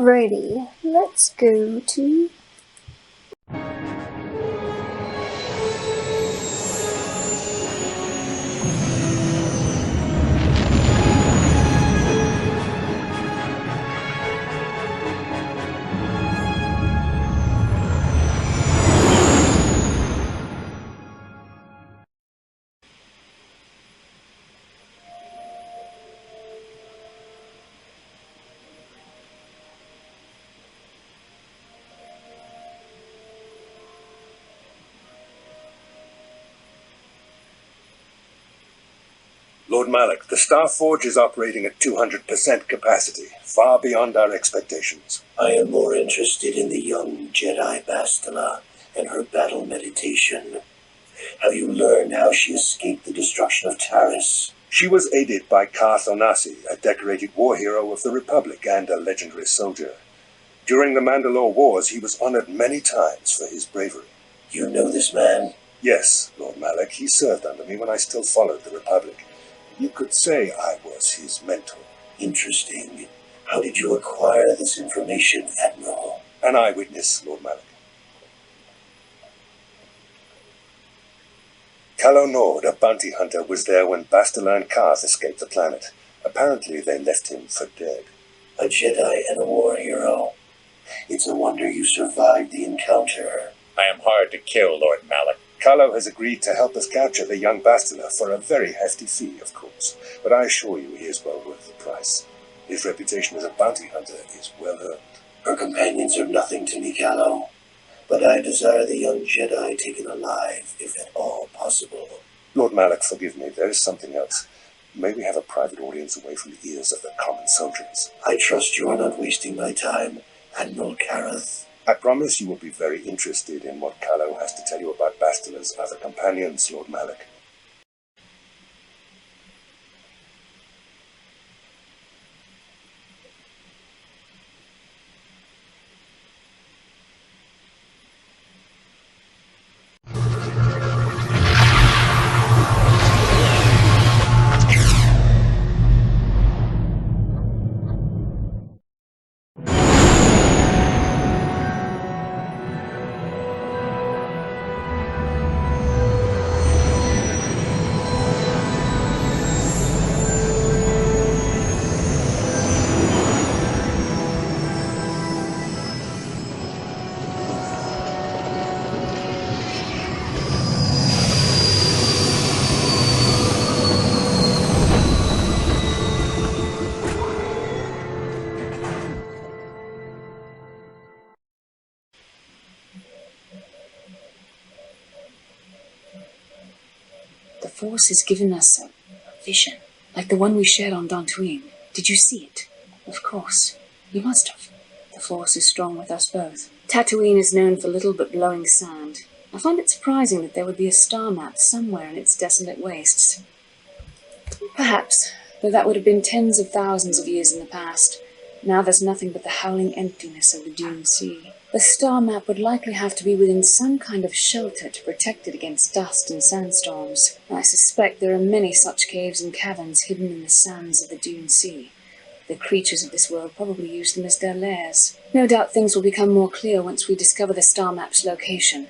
Alrighty, let's go to... Lord Malak, the Star Forge is operating at 200% capacity, far beyond our expectations. I am more interested in the young Jedi Bastila and her battle meditation. Have you learned how she escaped the destruction of Taris? She was aided by Carsen, a decorated war hero of the Republic and a legendary soldier. During the Mandalore Wars, he was honored many times for his bravery. You know this man? Yes, Lord Malak. He served under me when I still followed the Republic. You could say I was his mentor. Interesting. How did you acquire this information, Admiral? An eyewitness, Lord Malak. Calo Nord, a bounty hunter, was there when Bastila and Karth escaped the planet. Apparently they left him for dead. A Jedi and a war hero. It's a wonder you survived the encounter. I am hard to kill, Lord Malak. Calo has agreed to help us capture the young Bastila for a very hefty fee, of course. But I assure you he is well worth the price. His reputation as a bounty hunter is well earned. Her companions are nothing to me, Calo. But I desire the young Jedi taken alive, if at all possible. Lord Malak, forgive me, there is something else. May we have a private audience away from the ears of the common soldiers? I trust you are not wasting my time, Admiral Karath. I promise you will be very interested in what Calo has to tell you about Bastila's other companions, Lord Malak. The Force has given us a vision, like the one we shared on Tattooine. Did you see it? Of course. You must have. The Force is strong with us both. Tattooine is known for little but blowing sand. I find it surprising that there would be a star map somewhere in its desolate wastes. Perhaps, though that would have been tens of thousands of years in the past. Now there's nothing but the howling emptiness of the Dune Sea. The star map would likely have to be within some kind of shelter to protect it against dust and sandstorms. I suspect there are many such caves and caverns hidden in the sands of the Dune Sea. The creatures of this world probably use them as their lairs. No doubt things will become more clear once we discover the star map's location.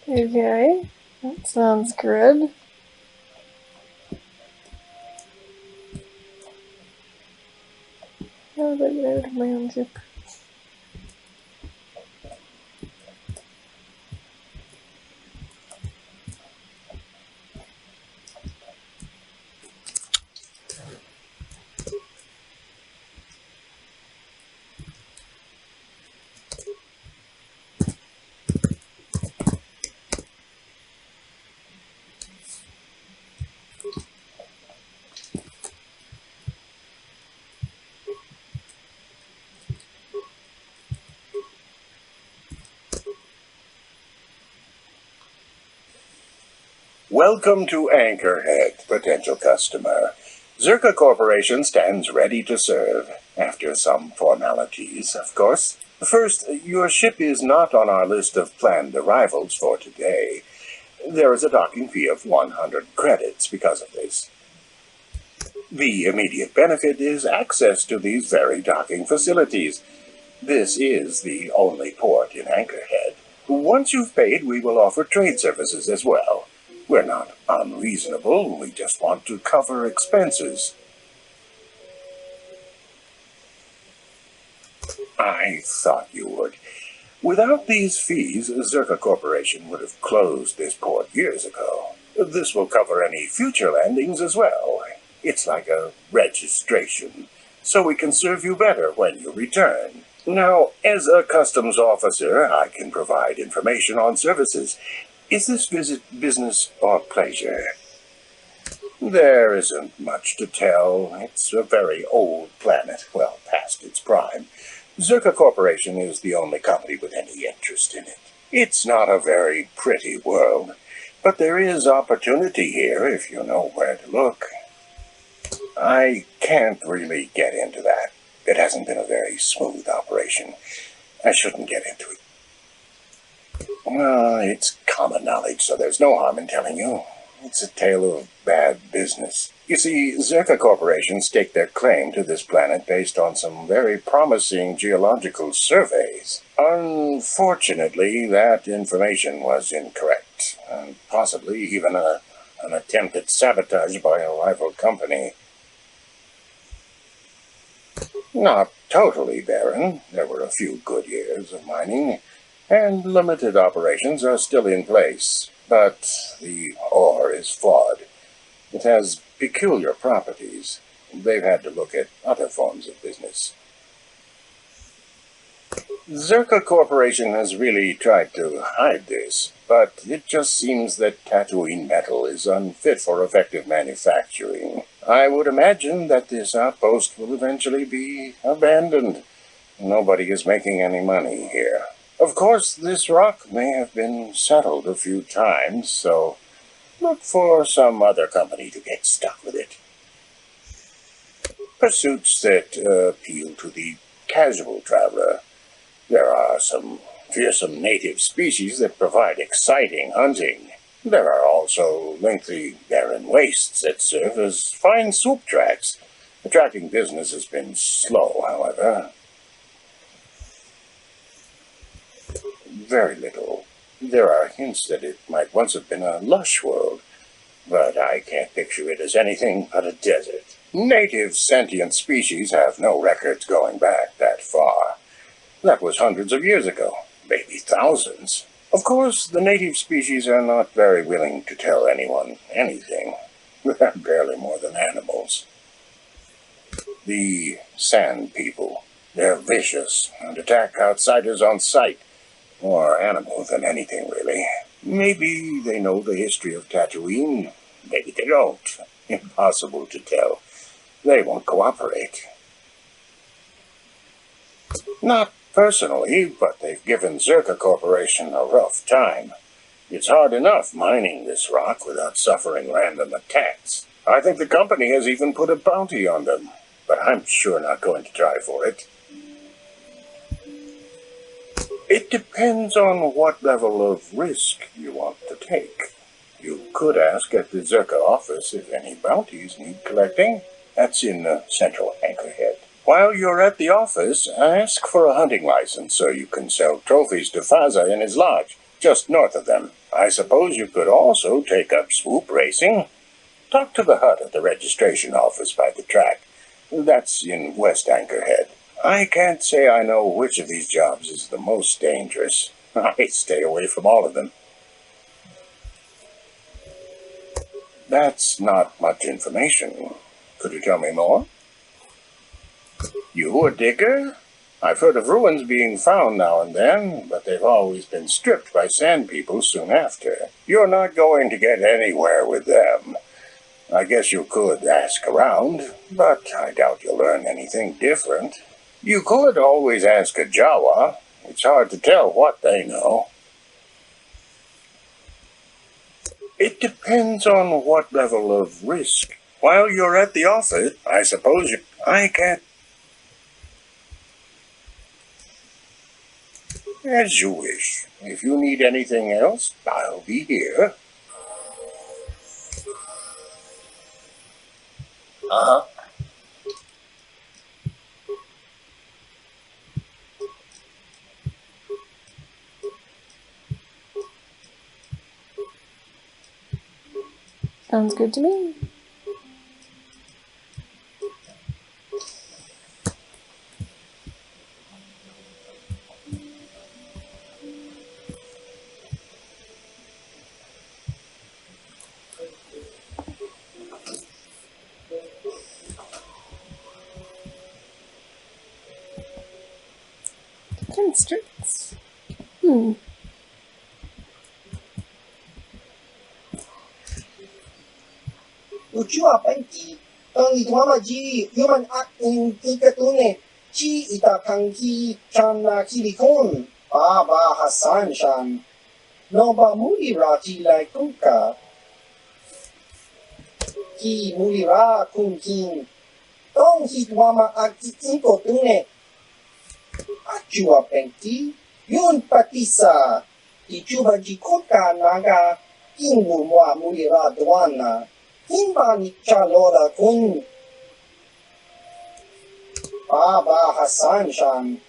Okay, that sounds good. How did I get out of my own zip? Welcome to Anchorhead, potential customer. Zerka Corporation stands ready to serve, after some formalities, of course. First, your ship is not on our list of planned arrivals for today. There is a docking fee of 100 credits because of this. The immediate benefit is access to these very docking facilities. This is the only port in Anchorhead. Once you've paid, we will offer trade services as well. We're not unreasonable, we just want to cover expenses. I thought you would. Without these fees, Zerka Corporation would have closed this port years ago. This will cover any future landings as well. It's like a registration, so we can serve you better when you return. Now, as a customs officer, I can provide information on services. Is this visit business or pleasure? There isn't much to tell. It's a very old planet, well past its prime. Zerka Corporation is the only company with any interest in it. It's not a very pretty world, but there is opportunity here if you know where to look. I can't really get into that. It hasn't been a very smooth operation. I shouldn't get into it. Well, it's common knowledge, so there's no harm in telling you. It's a tale of bad business. You see, Zerka Corporation staked their claim to this planet based on some very promising geological surveys. Unfortunately, that information was incorrect, and possibly even an attempt at sabotage by a rival company. Not totally barren. There were a few good years of mining, and limited operations are still in place. But the ore is flawed. It has peculiar properties. They've had to look at other forms of business. Zerka Corporation has really tried to hide this, but it just seems that Tattooine metal is unfit for effective manufacturing. I would imagine that this outpost will eventually be abandoned. Nobody is making any money here. Of course, this rock may have been settled a few times, so look for some other company to get stuck with it. Pursuits that appeal to the casual traveler. There are some fearsome native species that provide exciting hunting. There are also lengthy barren wastes that serve as fine swoop tracks. Attracting business has been slow, however. Very little. There are hints that it might once have been a lush world, but I can't picture it as anything but a desert. Native sentient species have no records going back that far. That was hundreds of years ago, maybe thousands. Of course, the native species are not very willing to tell anyone anything. They're barely more than animals. The Sand People. They're vicious and attack outsiders on sight. More animal than anything, really. Maybe they know the history of Tattooine. Maybe they don't. Impossible to tell. They won't cooperate. Not personally, but they've given Zerka Corporation a rough time. It's hard enough mining this rock without suffering random attacks. I think the company has even put a bounty on them, but I'm sure not going to try for it. It depends on what level of risk you want to take. You could ask at the Zerka office if any bounties need collecting. That's in central Anchorhead. While you're at the office, ask for a hunting license so you can sell trophies to Faza in his lodge, just north of them. I suppose you could also take up swoop racing. Talk to the hut at the registration office by the track. That's in West Anchorhead. I can't say I know which of these jobs is the most dangerous. I stay away from all of them. That's not much information. Could you tell me more? You a digger? I've heard of ruins being found now and then, but they've always been stripped by sand people soon after. You're not going to get anywhere with them. I guess you could ask around, but I doubt you'll learn anything different. You could always ask a Jawa. It's hard to tell what they know. It depends on what level of risk. While you're at the office, I suppose I can't. As you wish. If you need anything else, I'll be here. Uh-huh. Sounds good to me. Streets. Ucua penki, tong itwama ji human acting ikatune, chi itakanki chana kilikon, baba Hassan shan, noba mulira ji lai kuka, ki mulira kunkin, tong hitwama acting ikatune, Acua penki, yun patisa, ichuba ji kuka naga, ingumwa mulira dwana. Himbani chalora kun Baba Hassan shan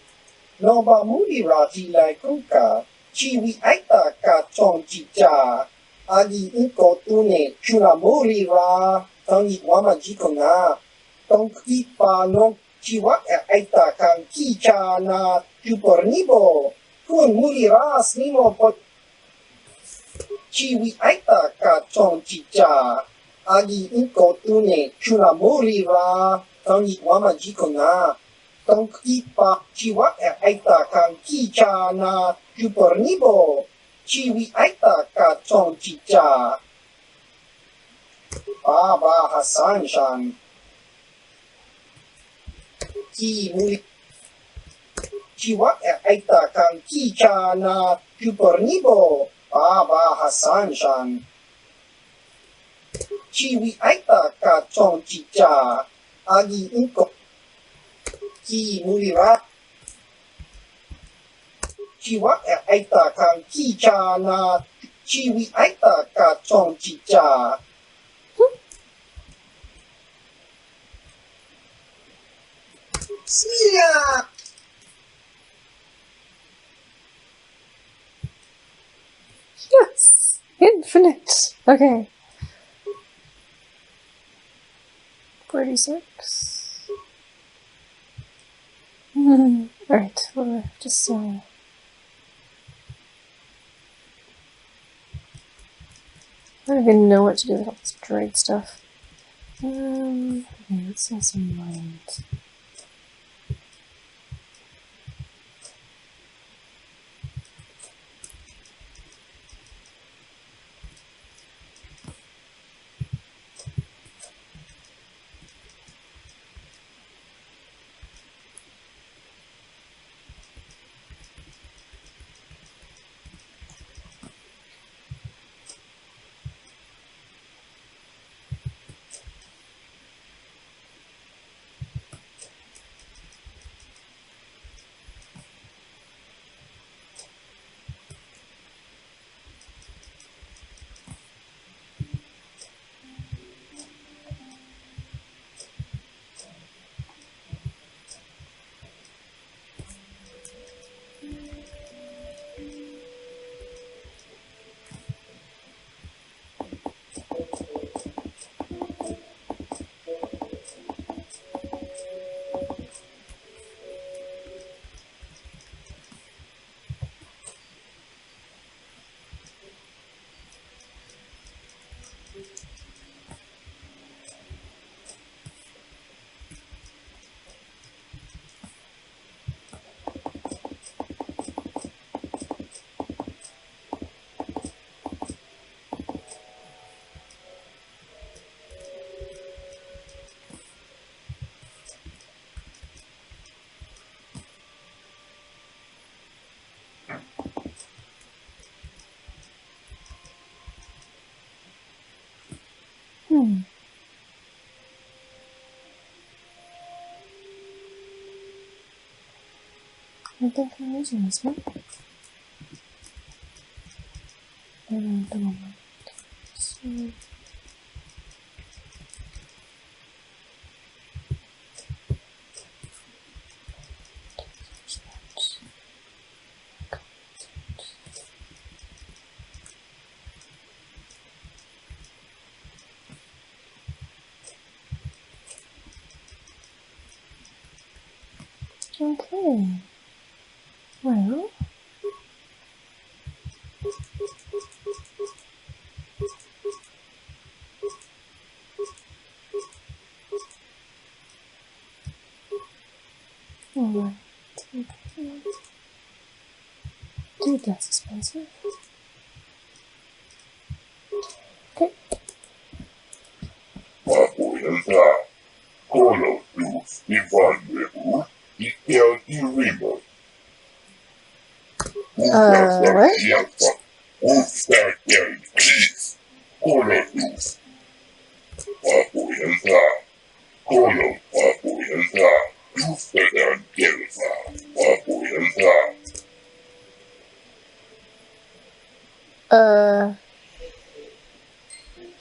Noba mulira lai kuka Chiwi aita ka chong chicha Agi inko tune chuna mulira Tangi wama jikona Tong kipa no chiwa aita kan kicha na Chupornibo Kun mulira snimo pot Chiwi aita ka chong chicha Agi inko tune chuna mulira tangi wama jikona tong kipa chiwa aita kan kicha na chupornibo chiwi aita ka chong chicha Baba Hassan shan ki muli chiwa aita kan kicha na chupornibo Baba Hassan shan Chiwi aita ka chong chicha agi inko ki mulira chiwa aita kan kicha na chiwi aita ka chong chicha Sia Yes! Infinite! Okay. 46. Alright, what do I have to say? I don't even know what to do with all this droid stuff. Okay, let's say some mind. I think I'm using this one. So, okay. Well, alright. Okay. Dude, that's expensive. Okay.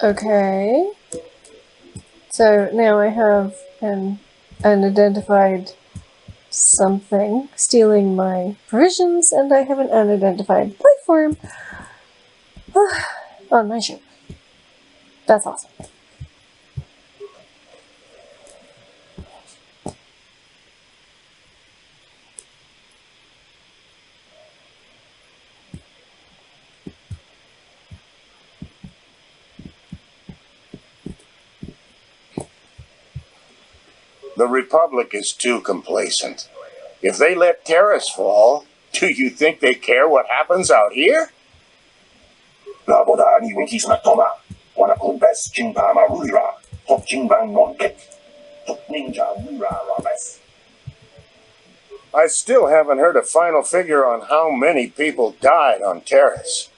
Okay. So now I have an unidentified something stealing my provisions, and I have an unidentified life form on my ship. That's awesome. The Republic is too complacent. If they let Taris fall, do you think they care what happens out here? I still haven't heard a final figure on how many people died on Taris.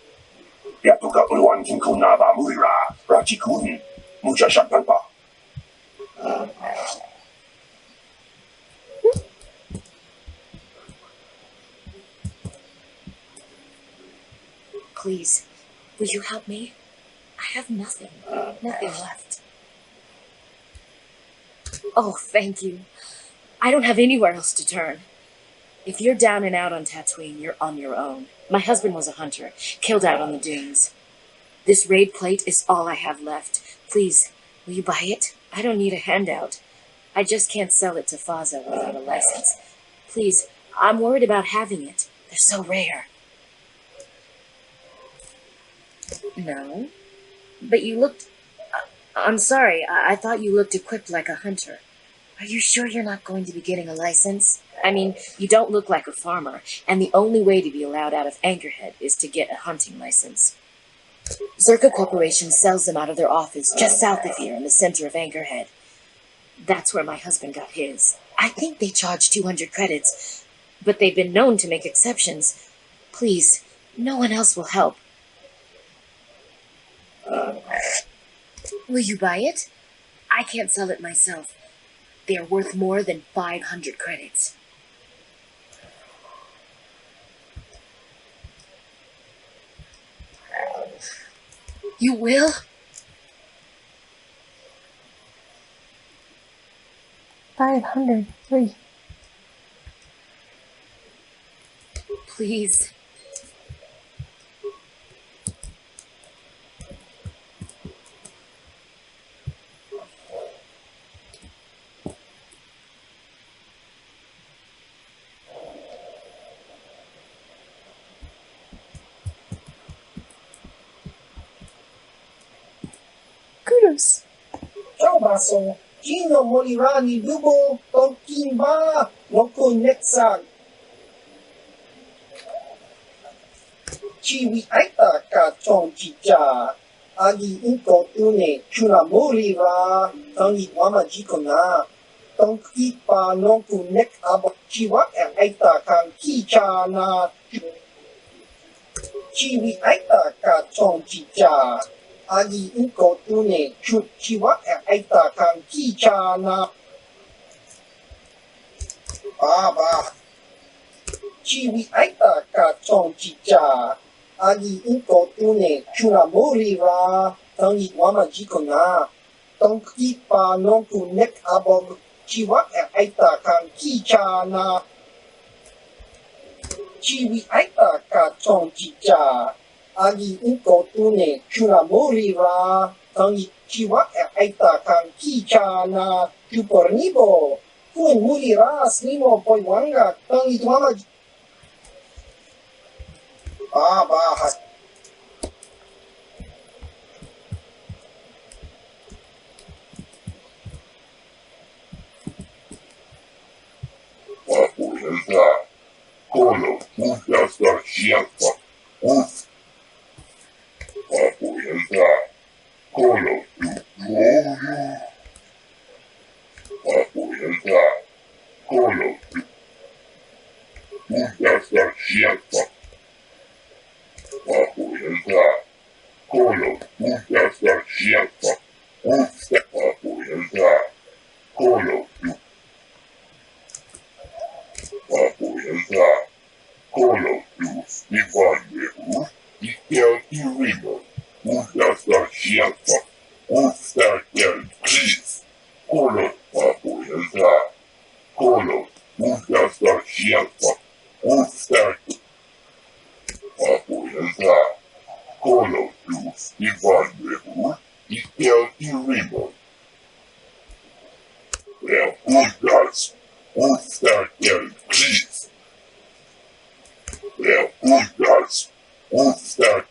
Please, will you help me? I have nothing left. Oh, thank you. I don't have anywhere else to turn. If you're down and out on Tattooine, you're on your own. My husband was a hunter, killed out on the dunes. This raid plate is all I have left. Please, will you buy it? I don't need a handout. I just can't sell it to Faza without a license. Please, I'm worried about having it. They're so rare. No, but you looked... I'm sorry, I thought you looked equipped like a hunter. Are you sure you're not going to be getting a license? I mean, you don't look like a farmer, and the only way to be allowed out of Anchorhead is to get a hunting license. Zerka Corporation sells them out of their office just south of here in the center of Anchorhead. That's where my husband got his. I think they charge 200 credits, but they've been known to make exceptions. Please, no one else will help. Will you buy it? I can't sell it myself. They are worth more than 500 credits. You will? $503. Please. Kudos. Baso, Gino Molirani Dubo, Tonkimba, Noko Netsag. Chiwi Aita Ka Chon Chicha, Agi Inko Tune, Chunamori Ra, Tangi Wama Jikona, Tonkipa Nonku Nek Abo Chiwa and Aita Kan Kicha Na Chiwi Aita Ka Chon Chicha. agi inko tune chut chiwa aita kan kicha na baba chiwi aita ka chong chicha agi inko tune chuna mori ra tangi wama jiko na tongki pa nonku nek abog chiwa aita kan kicha na chiwi aita ka chong chicha agi inko tune chuna mori ra tangi chiwa aita kan kicha na tupornibo kuen muri ra slimo poi wanga tangi wama baba Kolo, das war Schiafa. Apoyenta. Kolo, Apoyenta. Kolo, das war Schiafa. Apoyenta. Kolo, das war Schiafa. Apoyenta. Kolo, apoyenta. Kolo, Ivan, Ikea Irimo, das war Schiafa. Stärken, Kris. Kolo, apoyenta. Kolo, das war Schiafa. Stärken, apoyenta. Kolo, Ivan, Ikea Irimo. Das stärken, Kris. Das stärken.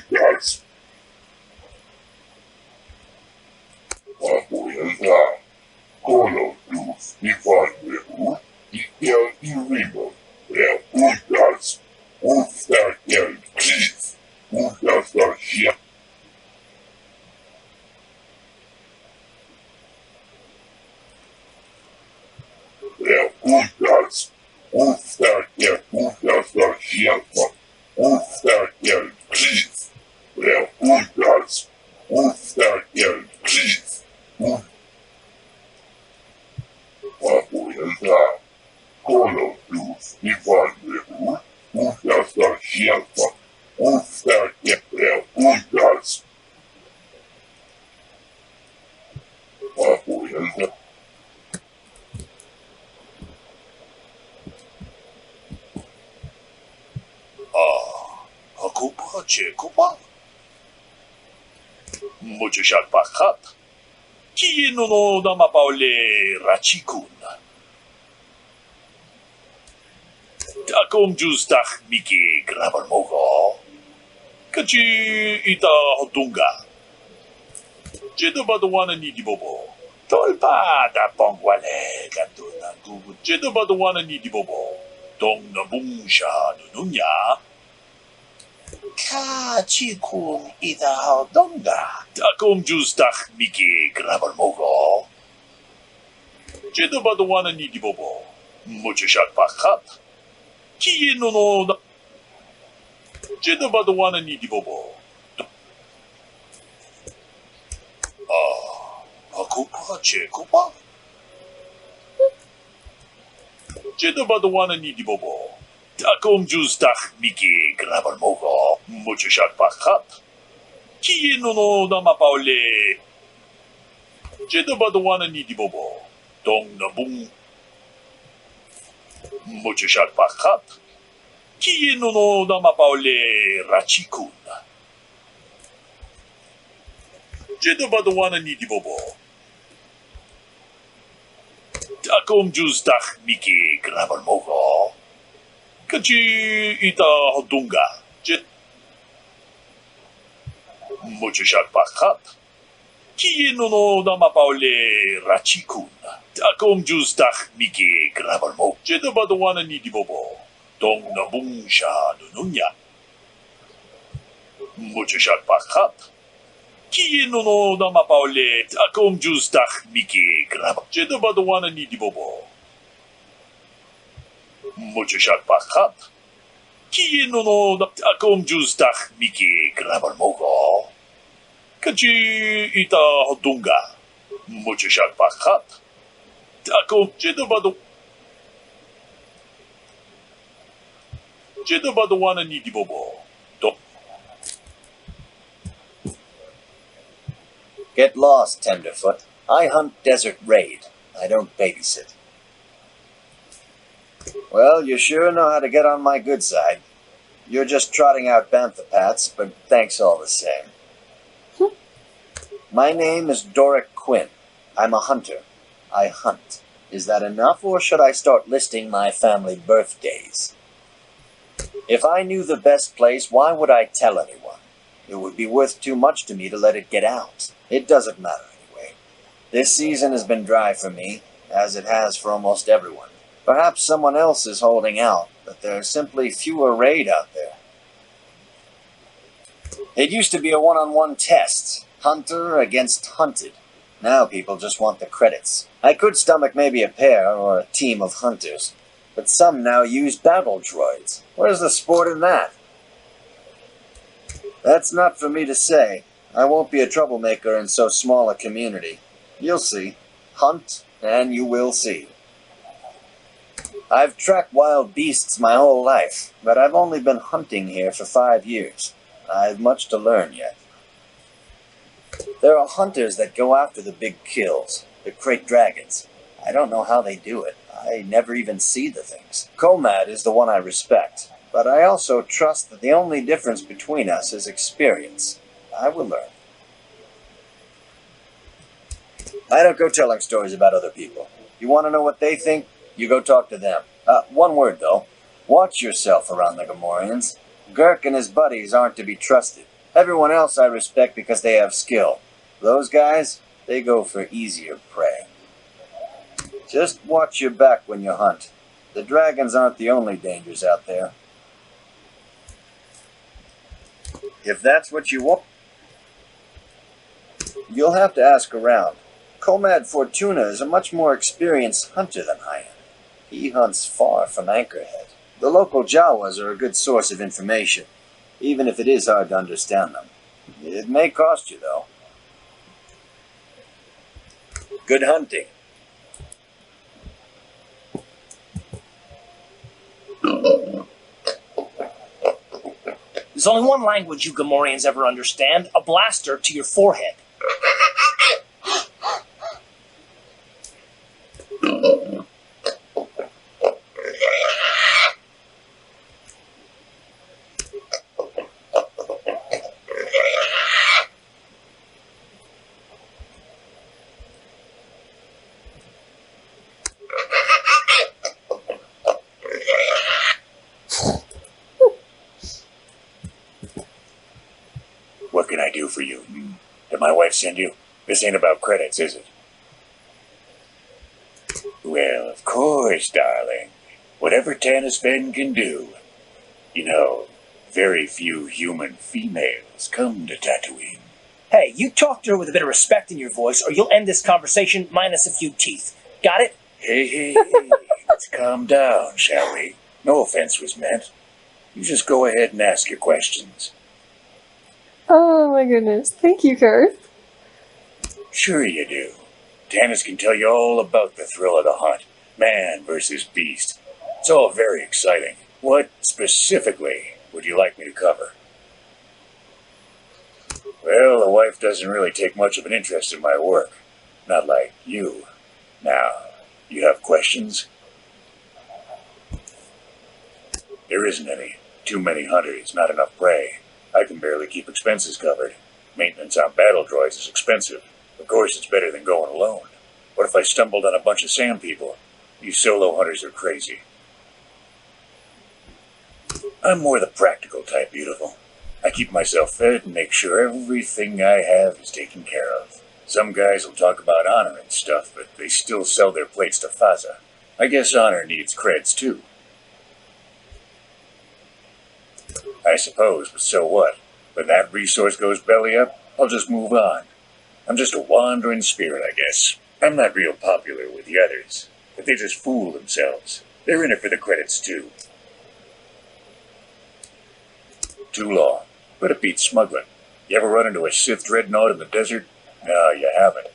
Das apoyenta. Kolo, Ivan, Ikea Irimo. Das stärken, Kris. Das war Schiafa. Das stärken, das war Schiafa. Stärken, Kris. Das stärken, Kris. Apoyenta. Kolo, Ivan, das war Schiafa. Stärken, das apoyenta. Hakupa, Chekupa. Mucho Sharpahat. Kino no Damapaule Rachikun. Takom Justach Miki Grabarmogo. Kachi Ita Hotunga. Jedobadwana Nidibobo. Tolpa da Pongwale Gatuna Gugu. Jedobadwana Nidibobo. Dong Nabunsha Nunya. Kachikun Ita Hodonga. Takom Justach Miki Grabarmogo. Jedobadwana Nidibobo. Mucho Sharpahat. Kino no Jedobadwana Nidibobo. Hakupa, Chekupa. Jedobadwana Nidibobo. Takom Justach Miki Grabarmogo. Mucho Sharpahat. Kino no Damapaule. Jedobadwana Nidibobo. Dong Nabung. Mucho Sharpahat. Kino no Damapaule Rachikun. Jedobadwana Nidibobo. Takom Justach Miki Grabarmogo. Kachi Ita Hodunga. Mucho Sharpahat. Kino no Damapaule Rachikun. Takom Justach Miki Grabarmogo. Jedobadwana Nidibobo. Dong Nabunsha Nunya. Mucho Sharpahat. Kino no Damapaule. Takom Justach Miki Grabarmogo. Jedobadwana Nidibobo. Mucho Sharpahat. Kieno no akom justach miki grabarmogo. Kachi ita hotunga. Muchishak pakat. Akom jedobado. Jedobado wana ni dibobo. Get lost, Tenderfoot. I hunt Desert Raid. I don't babysit. Well, you sure know how to get on my good side. You're just trotting out banthapats, but thanks all the same. My name is Doric Quinn. I'm a hunter. I hunt. Is that enough, or should I start listing my family birthdays? If I knew the best place, why would I tell anyone? It would be worth too much to me to let it get out. It doesn't matter anyway. This season has been dry for me, as it has for almost everyone. Perhaps someone else is holding out, but there are simply fewer raid out there. It used to be a one-on-one test, hunter against hunted. Now people just want the credits. I could stomach maybe a pair or a team of hunters, but some now use battle droids. Where's the sport in that? That's not for me to say. I won't be a troublemaker in so small a community. You'll see. Hunt, and you will see. I've tracked wild beasts my whole life, but I've only been hunting here for 5 years. I've much to learn yet. There are hunters that go after the big kills, the crate dragons. I don't know how they do it. I never even see the things. Komad is the one I respect, but I also trust that the only difference between us is experience. I will learn. I don't go telling stories about other people. You want to know what they think? You go talk to them. One word, though. Watch yourself around the Gamorreans. Gurk and his buddies aren't to be trusted. Everyone else I respect because they have skill. Those guys, they go for easier prey. Just watch your back when you hunt. The dragons aren't the only dangers out there. If that's what you want, you'll have to ask around. Komad Fortuna is a much more experienced hunter than I am. He hunts far from Anchorhead. The local Jawas are a good source of information, even if it is hard to understand them. It may cost you, though. Good hunting. There's only one language you Gamorreans ever understand, a blaster to your forehead. What can I do for you? Did my wife send you? This ain't about credits, is it? Well, of course, darling. Whatever Tanis Ben can do. You know, very few human females come to Tattooine. Hey, you talk to her with a bit of respect in your voice, or you'll end this conversation minus a few teeth. Got it? Hey, let's calm down, shall we? No offense was meant. You just go ahead and ask your questions. Oh my goodness. Thank you, Garth. Sure you do. Tanis can tell you all about the thrill of the hunt. Man versus beast. It's all very exciting. What, specifically, would you like me to cover? Well, the wife doesn't really take much of an interest in my work. Not like you. Now, you have questions? There isn't any. Too many hunters, not enough prey. I can barely keep expenses covered. Maintenance on battle droids is expensive. Of course, it's better than going alone. What if I stumbled on a bunch of sand people? You solo hunters are crazy. I'm more the practical type, beautiful. I keep myself fed and make sure everything I have is taken care of. Some guys will talk about honor and stuff, but they still sell their plates to Faza. I guess honor needs creds, too. I suppose, but so what? When that resource goes belly up, I'll just move on. I'm just a wandering spirit, I guess. I'm not real popular with the others, but they just fool themselves. They're in it for the credits, too. Too long. But it beats smuggling. You ever run into a Sith dreadnought in the desert? No, you haven't.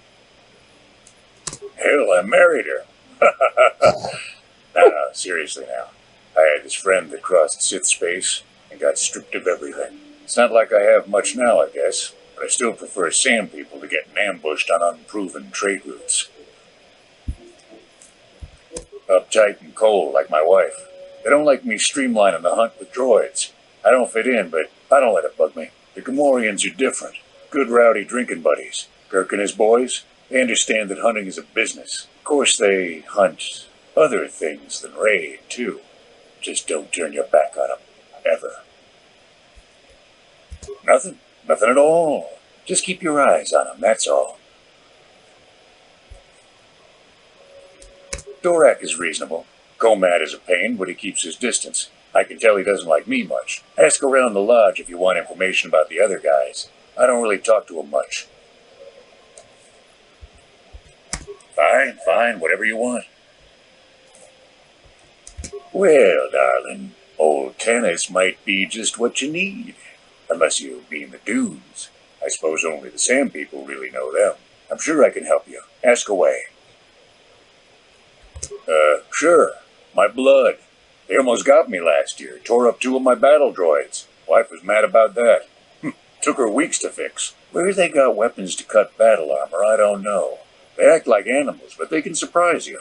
Hell, I married her. No, seriously now. I had this friend that crossed Sith space and got stripped of everything. It's not like I have much now, I guess, but I still prefer sand people to getting ambushed on unproven trade routes. Uptight and cold, like my wife. They don't like me streamlining the hunt with droids. I don't fit in, but I don't let it bug me. The Gamorreans are different. Good rowdy drinking buddies. Kirk and his boys, they understand that hunting is a business. Of course, they hunt other things than raid, too. Just don't turn your back on them. Ever. Nothing. Nothing at all. Just keep your eyes on them, that's all. Dorak is reasonable. Komad is a pain, but he keeps his distance. I can tell he doesn't like me much. Ask around the lodge if you want information about the other guys. I don't really talk to them much. Fine, whatever you want. Well, darling, old Taris might be just what you need. Unless you've been the dudes. I suppose only the sand people really know them. I'm sure I can help you. Ask away. Sure. My blood. They almost got me last year. Tore up 2 of my battle droids. Wife was mad about that. Took her weeks to fix. Where they got weapons to cut battle armor, I don't know. They act like animals, but they can surprise you.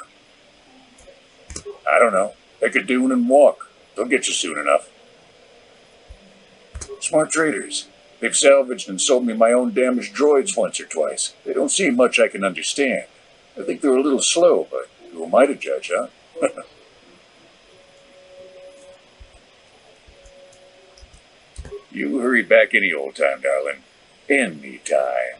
I don't know. They could dune and walk. They'll get you soon enough. Smart traders. They've salvaged and sold me my own damaged droids once or twice. They don't seem much I can understand. I think they're a little slow, but who am I to judge, huh? You hurry back any old time, darling. Any time.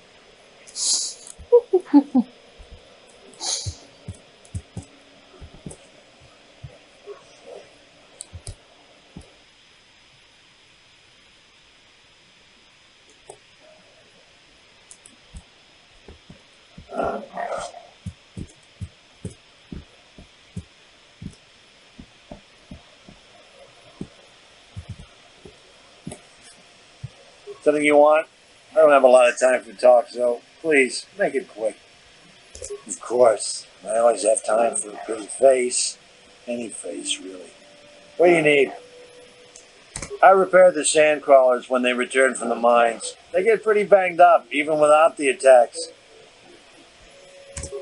Something you want? I don't have a lot of time for talk, so please, make it quick. Of course. I always have time for a pretty face. Any face, really. What do you need? I repaired the sand crawlers when they return from the mines. They get pretty banged up, even without the attacks.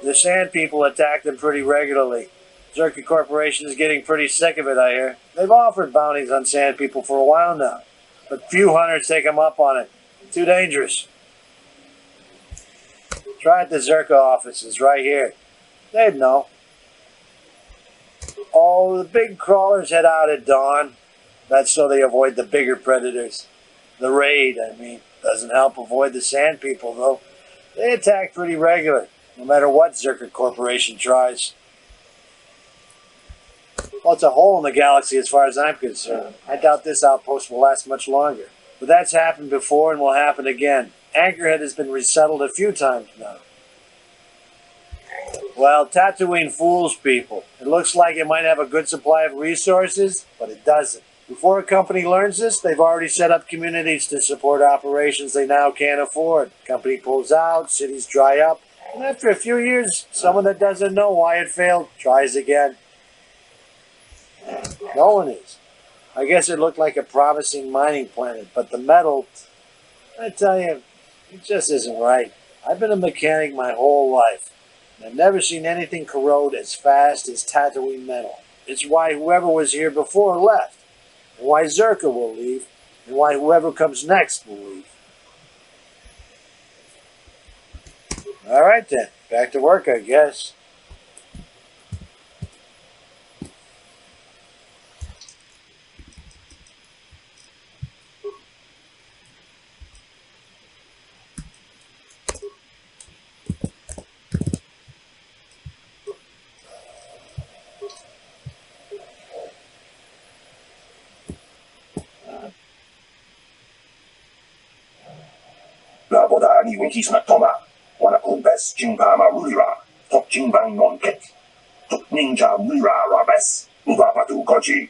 The sand people attack them pretty regularly. Zerka Corporation is getting pretty sick of it, I hear. They've offered bounties on sand people for a while now. But few hunters take them up on it. Too dangerous. Try at the Zerka offices right here. They'd know. Oh, the big crawlers head out at dawn. That's so they avoid the bigger predators. The raid, I mean. Doesn't help avoid the sand people, though. They attack pretty regular, no matter what Zerka Corporation tries. Well, it's a hole in the galaxy as far as I'm concerned. I doubt this outpost will last much longer. But that's happened before and will happen again. Anchorhead has been resettled a few times now. Well, Tattooine fools people. It looks like it might have a good supply of resources, but it doesn't. Before a company learns this, they've already set up communities to support operations they now can't afford. Company pulls out, cities dry up, and after a few years, someone that doesn't know why it failed tries again. No one is. I guess it looked like a promising mining planet, but the metal, I tell you, it just isn't right. I've been a mechanic my whole life, and I've never seen anything corrode as fast as Tattooine metal. It's why whoever was here before left, and why Zerka will leave, and why whoever comes next will leave. All right then, back to work, I guess. Laboda ni wikis na toma, wana kumbes jimbama rura, tok jimbang non kit, tok ninja mura rabes, uva patu koji,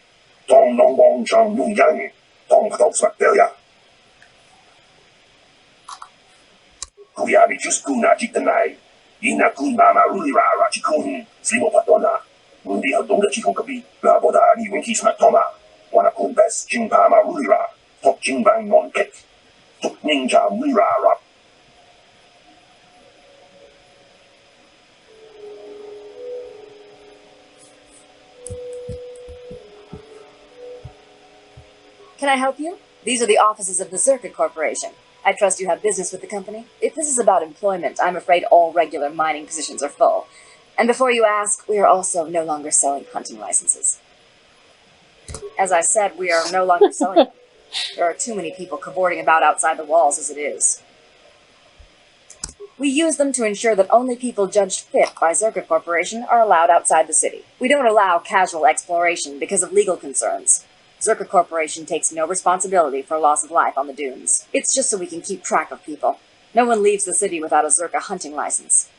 tong nong bong chang nu yang, Tong Tong Swakdelia. Kuyabi Juskuna Jitanai. Ina Kun Mama Rulira Rachikun, Slimo Patona. Mundi Hadonga Chikonkabi, La Bodani Winkies Matoma. Wanakun Best Jingpama Rulira. Tok Jingbang Non Kek. Tok Ninja Mira Rap. Can I help you? These are the offices of the Circuit Corporation. I trust you have business with the company. If this is about employment, I'm afraid all regular mining positions are full. And before you ask, we are also no longer selling hunting licenses. As I said, we are no longer selling them. There are too many people cavorting about outside the walls as it is. We use them to ensure that only people judged fit by Circuit Corporation are allowed outside the city. We don't allow casual exploration because of legal concerns. Circuit Corporation takes no responsibility for loss of life on the dunes. It's just so we can keep track of people. No one leaves the city without a Zerka hunting license.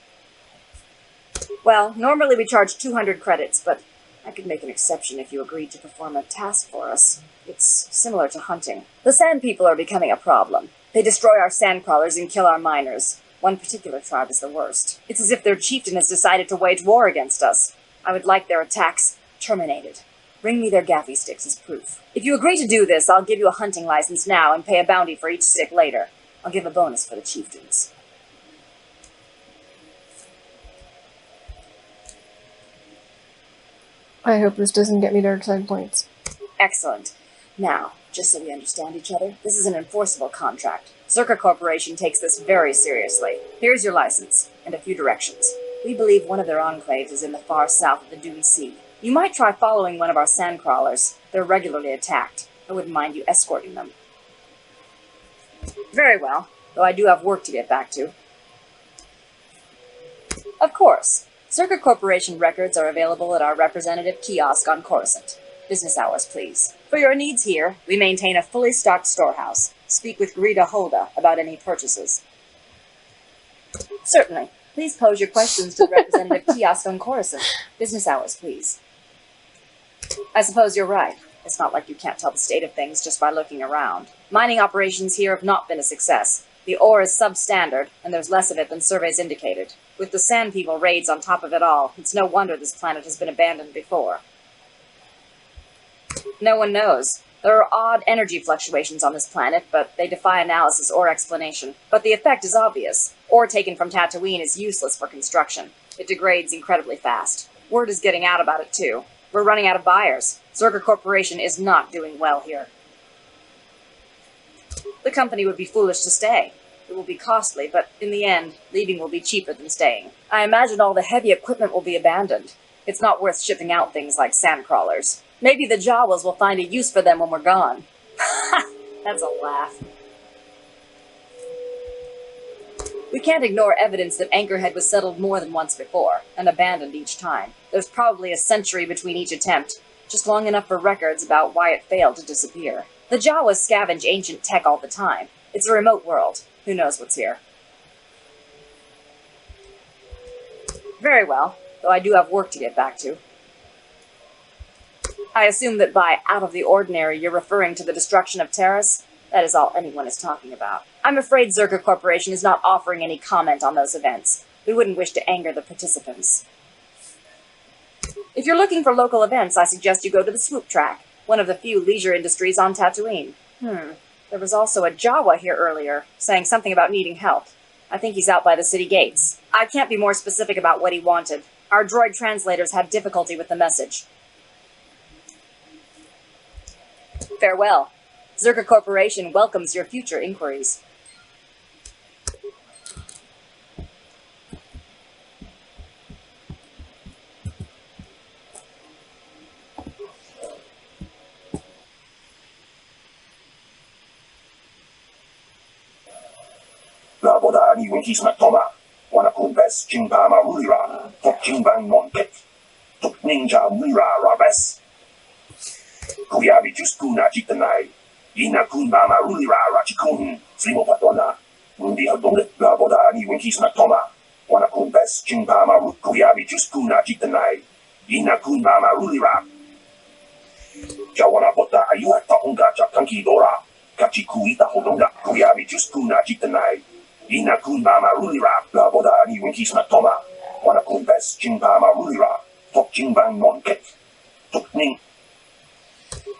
Well, normally we charge 200 credits, but I could make an exception if you agreed to perform a task for us. It's similar to hunting. The sand people are becoming a problem. They destroy our sand crawlers and kill our miners. One particular tribe is the worst. It's as if their chieftain has decided to wage war against us. I would like their attacks terminated. Bring me their gaffy sticks as proof. If you agree to do this, I'll give you a hunting license now and pay a bounty for each stick later. I'll give a bonus for the chieftains. I hope this doesn't get me dark side points. Excellent. Now, just so we understand each other, this is an enforceable contract. Circa Corporation takes this very seriously. Here's your license, and a few directions. We believe one of their enclaves is in the far south of the Dune Sea. You might try following one of our sand crawlers. They're regularly attacked. I wouldn't mind you escorting them. Very well, though I do have work to get back to. Of course. Circuit Corporation records are available at our representative kiosk on Coruscant. Business hours, please. For your needs here, we maintain a fully stocked storehouse. Speak with Greta Holda about any purchases. Certainly. Please pose your questions to the representative kiosk on Coruscant. Business hours, please. I suppose you're right. It's not like you can't tell the state of things just by looking around. Mining operations here have not been a success. The ore is substandard, and there's less of it than surveys indicated. With the Sand People raids on top of it all, it's no wonder this planet has been abandoned before. No one knows. There are odd energy fluctuations on this planet, but they defy analysis or explanation. But the effect is obvious. Ore taken from Tattooine is useless for construction. It degrades incredibly fast. Word is getting out about it, too. We're running out of buyers. Zerka Corporation is not doing well here. The company would be foolish to stay. It will be costly, but in the end, leaving will be cheaper than staying. I imagine all the heavy equipment will be abandoned. It's not worth shipping out things like sand crawlers. Maybe the Jawas will find a use for them when we're gone. That's a laugh. We can't ignore evidence that Anchorhead was settled more than once before, and abandoned each time. There's probably a century between each attempt, just long enough for records about why it failed to disappear. The Jawas scavenge ancient tech all the time. It's a remote world. Who knows what's here? Very well, though I do have work to get back to. I assume that by out of the ordinary you're referring to the destruction of Taris? That is all anyone is talking about. I'm afraid Zerka Corporation is not offering any comment on those events. We wouldn't wish to anger the participants. If you're looking for local events, I suggest you go to the Swoop Track, one of the few leisure industries on Tattooine. There was also a Jawa here earlier, saying something about needing help. I think he's out by the city gates. I can't be more specific about what he wanted. Our droid translators had difficulty with the message. Farewell. Zerka Corporation welcomes your future inquiries. La Bodani Winkis Matoma. Wanakun Best Jingpama Rulira. Tok Jingbang Non Kek. Tok Ninja Mira Rabes. Kuyabi Juskuna Jitanai. Ina Kun Mama Rulira Rachikun. Slimo Patona. Mundi Hadonga. La Bodani Winkis Matoma. Wanakun Best Jingpama Kuyabi Juskuna Jitanai. Ina Kun Mama Rulira. Jawana Bota Ayuata Unga Jatanki Dora, Kachikuita Hodonga, Kuyabi Juskuna Jitanai, Ina Kunbama Rulira, La Boda Ni Winkis Matoma, Wana Kumbes Chimbama Rulira, Tok Chimbang Monket, Tok Ning,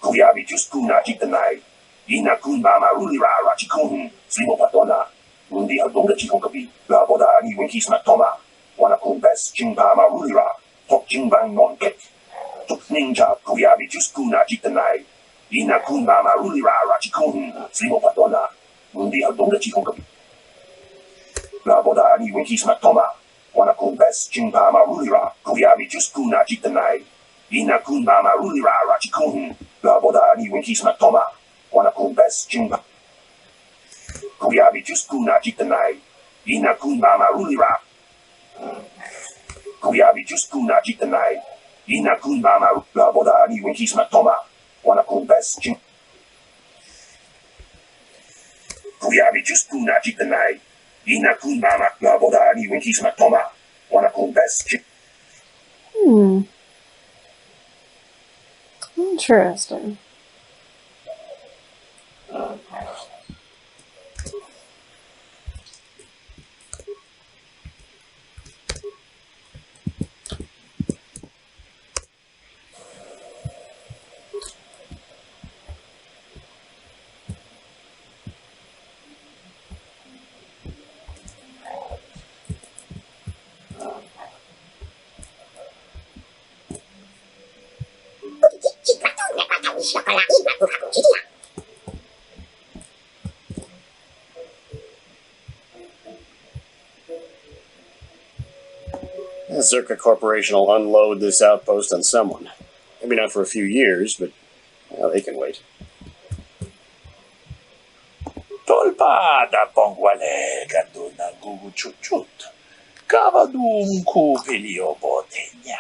Kuyabi Juskuna Jitanai, Ina Kunbama Rulira Rachikun, Slimo Patona, Mundi Hadonga Chikonkapi, La Boda Ni Winkis Matoma, Wana Kumbes Chimbama Rulira, Tok Chimbang Monket, Tok Ninja Kuyabi Juskuna Jitanai, Ina Kunbama Rulira Rachikun, Slimo Patona, Mundi Hadonga Chikonkapi. La Boda Ni Winkis Matoma, Wana Kumbes Chimbama Rulira, Kuyabi Juskuna Jitanai, Ina Kunbama Rulira Rachikun, La Boda Ni Winkis Matoma, Wana Kumbes Chimba Kuyabi Juskuna Jitanai, Ina Kunbama Rulira, Kuyabi Juskuna Jitanai, Ina Kunbama La Boda Ni Winkis Matoma, Wana Kumbes Chim Kuyabi Juskuna Jitanai, Ina Kunbama La Boda Ni Winkis Matoma, Wana Kumbes Chim. Interesting. The Circuit Corporation will unload this outpost on someone. Maybe not for a few years, but well, they can wait. Tolpada pongwale gando na guguchuchut. Kavadum ku pelio botenya.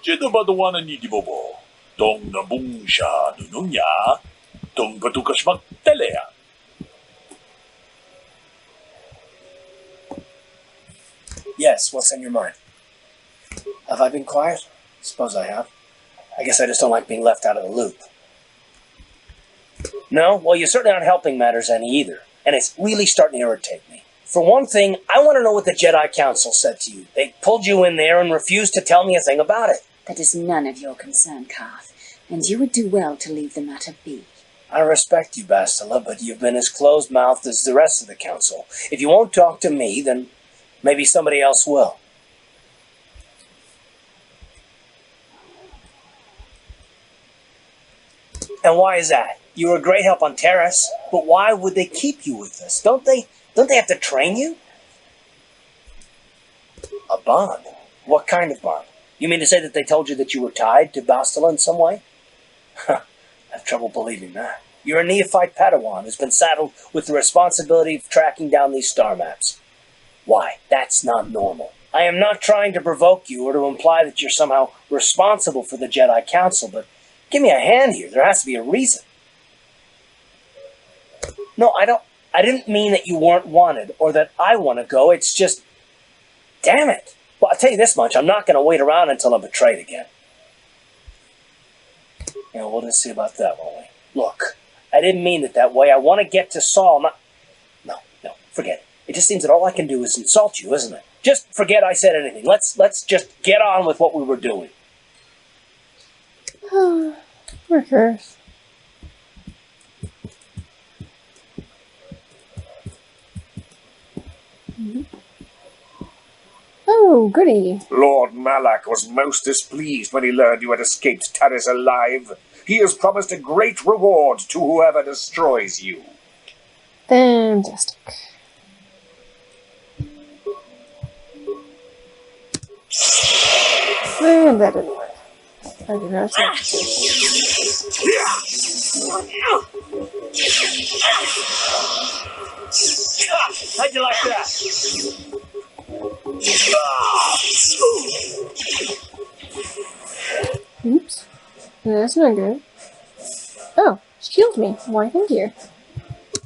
Jedo baduana ni dibobo. Dong na bungsha nununya. Dong patukashmak telea. Yes, what's on your mind? Have I been quiet? Suppose I have. I guess I just don't like being left out of the loop. No? Well, you certainly aren't helping matters any either. And it's really starting to irritate me. For one thing, I want to know what the Jedi Council said to you. They pulled you in there and refused to tell me a thing about it. That is none of your concern, Carth, and you would do well to leave the matter be. I respect you, Bastila, but you've been as closed-mouthed as the rest of the Council. If you won't talk to me, then maybe somebody else will. And why is that? You were a great help on Taris, but why would they keep you with us? Don't they have to train you? A bond? What kind of bond? You mean to say that they told you that you were tied to Bastila in some way? I have trouble believing that. You're a neophyte Padawan who's been saddled with the responsibility of tracking down these star maps. Why? That's not normal. I am not trying to provoke you or to imply that you're somehow responsible for the Jedi Council, but give me a hand here. There has to be a reason. No, I didn't mean that you weren't wanted or that I want to go. It's just, damn it. Well, I'll tell you this much. I'm not going to wait around until I'm betrayed again. You know, we'll just see about that, won't we? Look, I didn't mean it that way. I want to get to Saul. No, forget it. It just seems that all I can do is insult you, isn't it? Just forget I said anything. Let's just get on with what we were doing. Poor Curse. Oh, goody. Lord Malak was most displeased when he learned you had escaped Taris alive. He has promised a great reward to whoever destroys you. Fantastic. And that didn't work. I did not say How'd you like that? Oops. That's not good. Oh, she killed me. Why, thank you.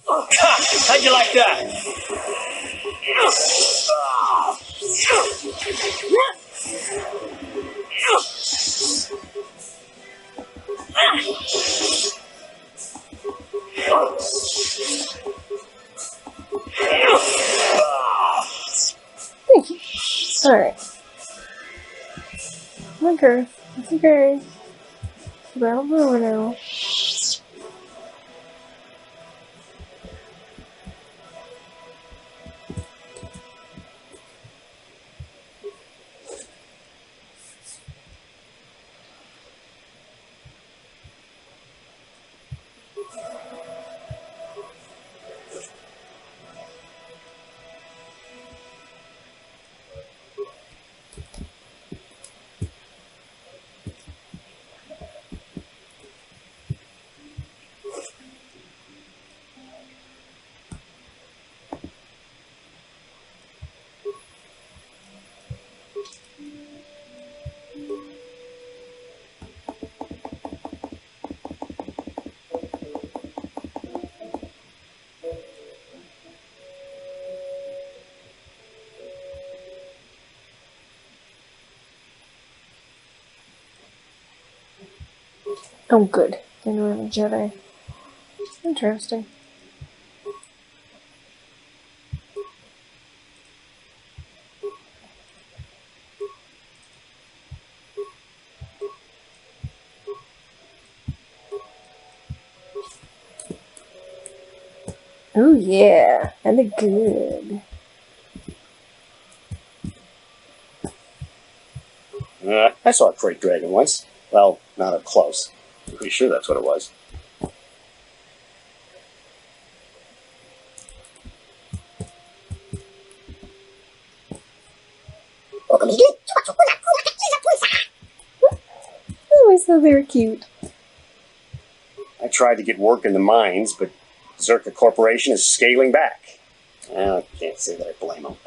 How'd you like that? Alright. Okay. It's okay. The battle's over now. Oh, good. They know I'm a Jedi. Interesting. Oh yeah, and they're good. I saw a great dragon once. Well, not up close. I'm pretty sure that's what it was. I always thought they were cute. I tried to get work in the mines, but Zerka Corporation is scaling back. Well, I can't say that I blame them.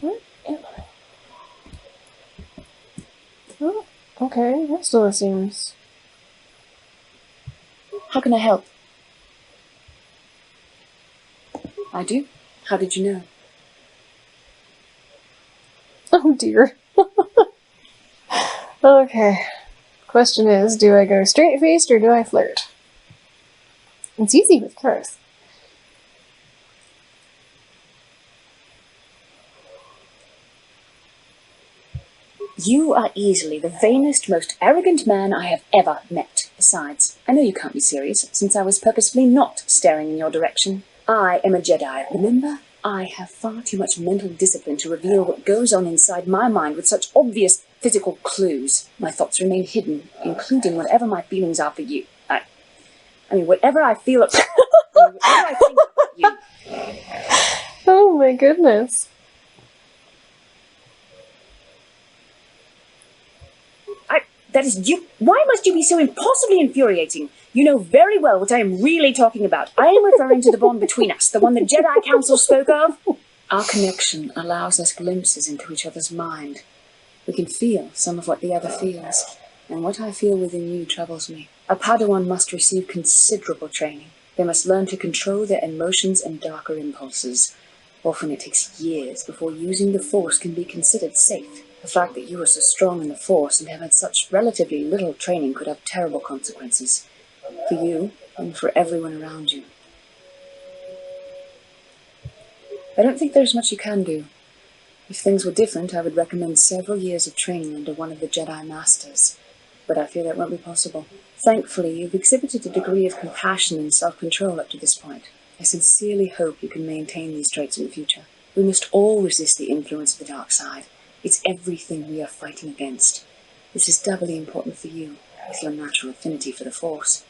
What am I? Oh, okay, that still seems... How can I help? I do? How did you know? Oh dear. Okay. Question is, do I go straight-faced or do I flirt? It's easy with Carsen. You are easily the vainest, most arrogant man I have ever met. Besides, I know you can't be serious, since I was purposefully not staring in your direction. I am a Jedi, remember? I have far too much mental discipline to reveal what goes on inside my mind with such obvious physical clues. My thoughts remain hidden, including whatever my feelings are for you. I mean, whatever I feel... whatever I think about you. Oh my goodness. That is you. Why must you be so impossibly infuriating? You know very well what I am really talking about. I am referring to the bond between us, the one the Jedi Council spoke of. Our connection allows us glimpses into each other's mind. We can feel some of what the other feels, and what I feel within you troubles me. A Padawan must receive considerable training. They must learn to control their emotions and darker impulses. Often it takes years before using the Force can be considered safe. The fact that you are so strong in the Force and have had such relatively little training could have terrible consequences. For you, and for everyone around you. I don't think there's much you can do. If things were different, I would recommend several years of training under one of the Jedi Masters. But I fear that won't be possible. Thankfully, you've exhibited a degree of compassion and self-control up to this point. I sincerely hope you can maintain these traits in the future. We must all resist the influence of the dark side. It's everything we are fighting against. This is doubly important for you, with your natural affinity for the Force.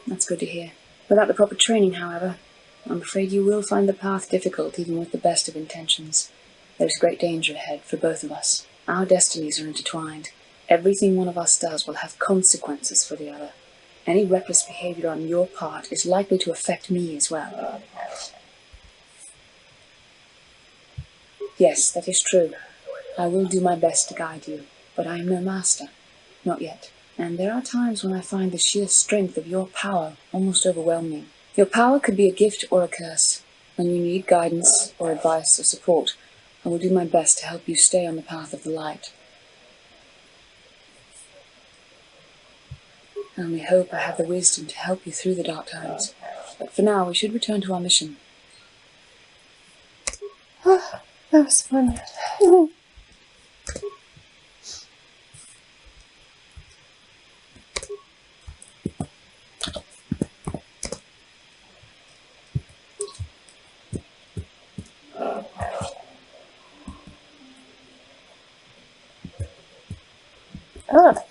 That's good to hear. Without the proper training, however, I'm afraid you will find the path difficult even with the best of intentions. There's great danger ahead for both of us. Our destinies are intertwined. Everything one of us does will have consequences for the other. Any reckless behavior on your part is likely to affect me as well. Yes, that is true. I will do my best to guide you, but I am no master. Not yet. And there are times when I find the sheer strength of your power almost overwhelming. Your power could be a gift or a curse. When you need guidance or advice or support, I will do my best to help you stay on the path of the light. I only hope I have the wisdom to help you through the dark times. But for now, we should return to our mission. That was fun.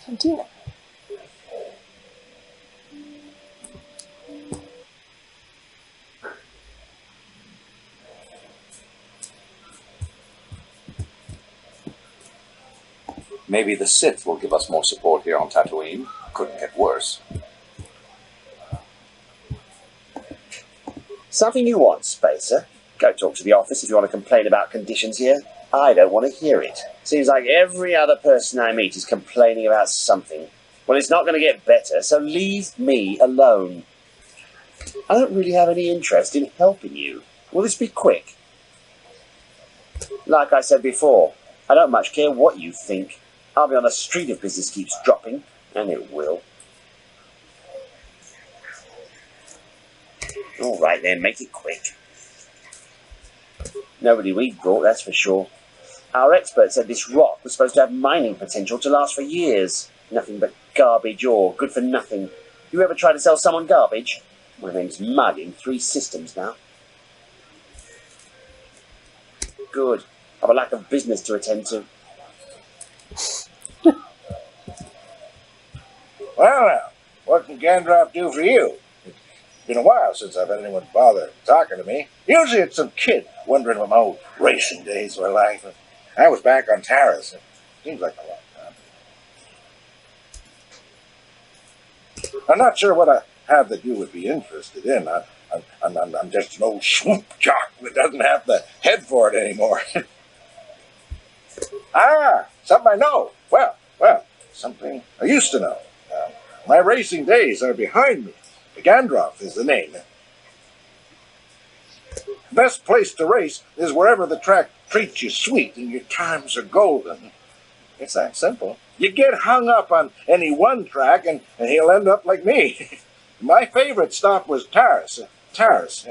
Cantina. Maybe the Sith will give us more support here on Tattooine. Couldn't get worse. Something you want, Spacer? Go talk to the office if you want to complain about conditions here. I don't want to hear it. Seems like every other person I meet is complaining about something. Well, it's not going to get better, so leave me alone. I don't really have any interest in helping you. Will this be quick? Like I said before, I don't much care what you think. I'll be on the street if business keeps dropping, and it will. All right then, make it quick. Nobody we've brought, that's for sure. Our expert said this rock was supposed to have mining potential to last for years. Nothing but garbage ore, good for nothing. You ever try to sell someone garbage? My name's Mud in 3 systems now. Good. I have a lack of business to attend to. Well, what can Gandalf do for you? It's been a while since I've had anyone bother talking to me. Usually it's some kid wondering what my old racing days were like. I was back on Taris. It seems like a long time. I'm not sure what I have that you would be interested in. I'm just an old swoop jock that doesn't have the head for it anymore. Something I know. Well, something I used to know. My racing days are behind me. Gandalf is the name. The best place to race is wherever the track treats you sweet and your times are golden. It's that simple. You get hung up on any one track and he'll end up like me. My favorite stop was Taris. Taris.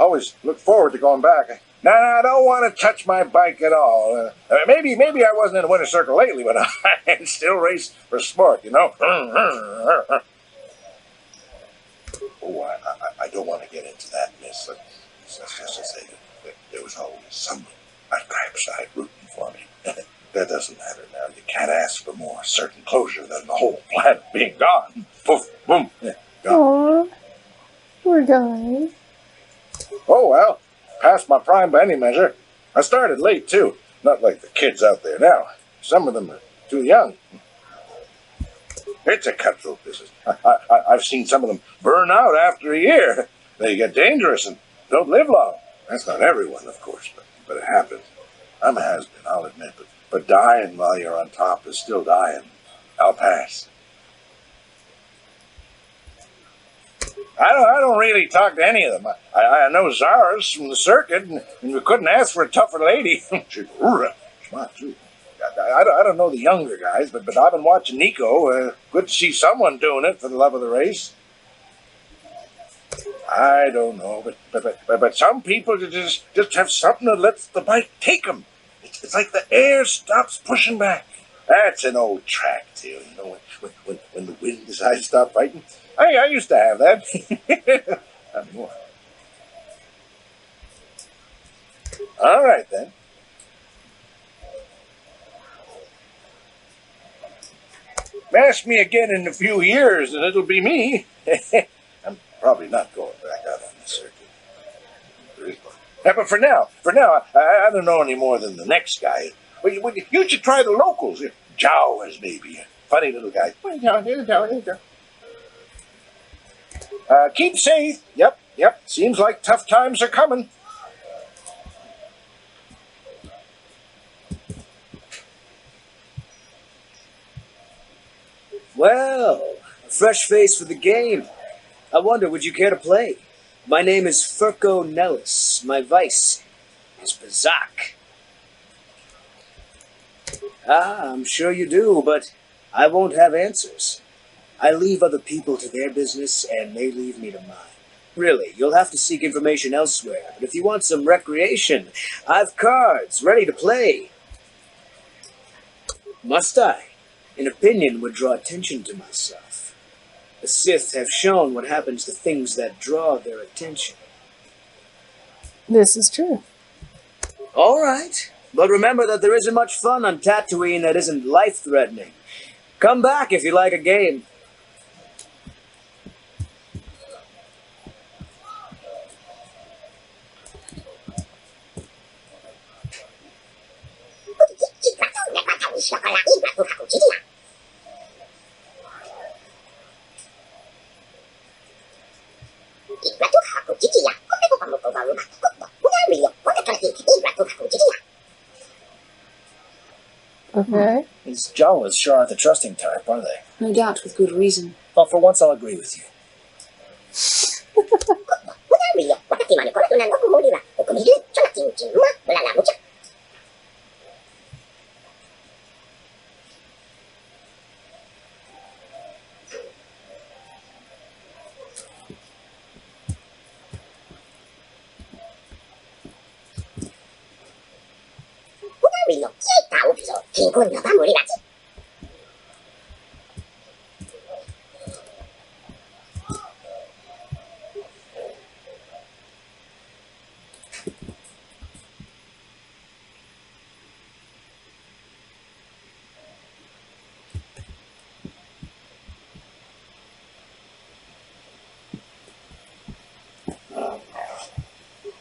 Always look forward to going back. No, I don't want to touch my bike at all. Maybe I wasn't in a winter circle lately, but I still race for sport, you know. Oh, I don't want to get into that, miss. Let's just say that there was always someone at Crapside rooting for me. That doesn't matter now. You can't ask for more certain closure than the whole planet being gone. Poof, boom, gone. Aww. Poor guy. Oh, well. Past my prime by any measure. I started late, too. Not like the kids out there now. Some of them are too young. It's a cutthroat business. I've seen some of them burn out after a year. They get dangerous and don't live long. That's not everyone, of course, but it happens. I'm a has-been, I'll admit, but dying while you're on top is still dying. I'll pass. I don't really talk to any of them. I know Zara's from the circuit, and we couldn't ask for a tougher lady. She's smart, too. I don't know the younger guys, but I've been watching Nico. Good to see someone doing it for the love of the race. I don't know, but some people just have something that lets the bike take them. It's like the air stops pushing back. That's an old track tale, you know, when the wind decides to stop fighting. I used to have that. Not anymore. All right, then. Ask me again in a few years, and it'll be me. I'm probably not going back out on the circuit. But for now, I don't know any more than the next guy. Well, you should try the locals. Jawas, maybe. Funny little guy. Keep safe. Yep. Seems like tough times are coming. Well, a fresh face for the game. I wonder, would you care to play? My name is Furco Nellis. My vice is Bazak. I'm sure you do, but I won't have answers. I leave other people to their business, and they leave me to mine. Really, you'll have to seek information elsewhere, but if you want some recreation, I've cards ready to play. Must I? An opinion would draw attention to myself. The Sith have shown what happens to things that draw their attention. This is true. All right, but remember that there isn't much fun on Tatooine that isn't life-threatening. Come back if you like a game. Okay. These Jawas sure aren't the trusting type, are they? No doubt, with good reason. Well, for once I'll agree with you.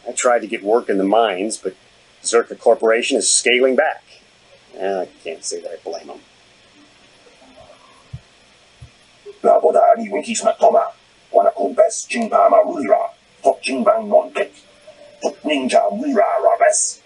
I tried to get work in the mines, but Zerka Corporation is scaling back. I can't say that I blame them. 나보다 리위키스 마토마 wanna confess 징파마 우리라 tok 징방 논택 tok ninja 우리라 라베스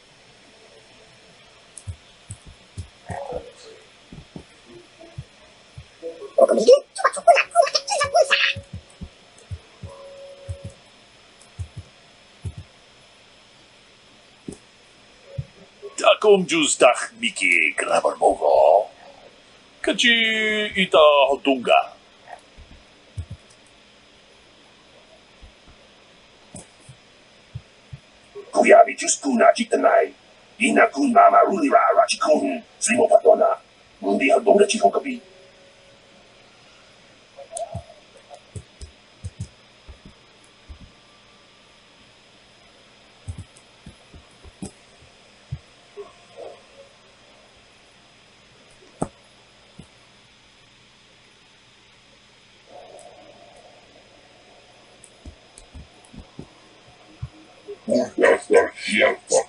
Takom justach Miki Grabarmovo. Kachi ita hotunga. Kuyabi juskuna jitanai ina kun mama ulira rachikun simo patona mundi hadonga chikokabi Esta scienza,